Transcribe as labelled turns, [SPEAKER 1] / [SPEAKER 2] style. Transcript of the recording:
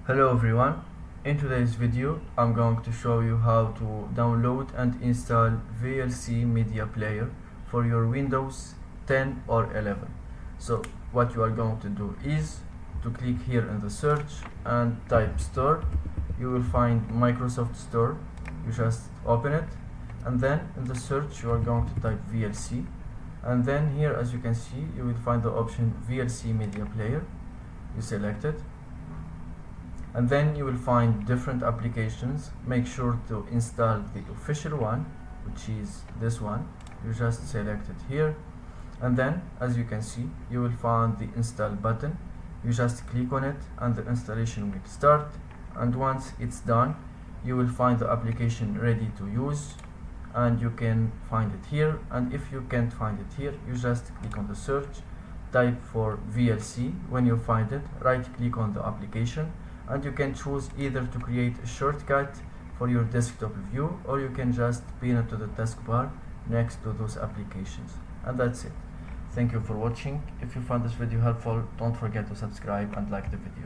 [SPEAKER 1] Hello everyone, in today's video I'm going to show you how to download and install VLC media player for your Windows 10 or 11. So what you are going to do is to click here in the search and type store. You will find Microsoft Store. You just open it, and then in the search you are going to type VLC, and then here, as you can see, you will find the option VLC media player. You select it, and then you will find different applications. Make sure to install the official one, which is this one. You just select it here, and then as you can see, you will find the install button. You just click on it and the installation will start, and once it's done you will find the application ready to use, and you can find it here. And if you can't find it here, you just click on the search, type for VLC. When you find it, right click on the application, and you can choose either to create a shortcut for your desktop view, or you can just pin it to the taskbar next to those applications, and that's it. Thank you for watching. If you found this video helpful, don't forget to subscribe and like the video.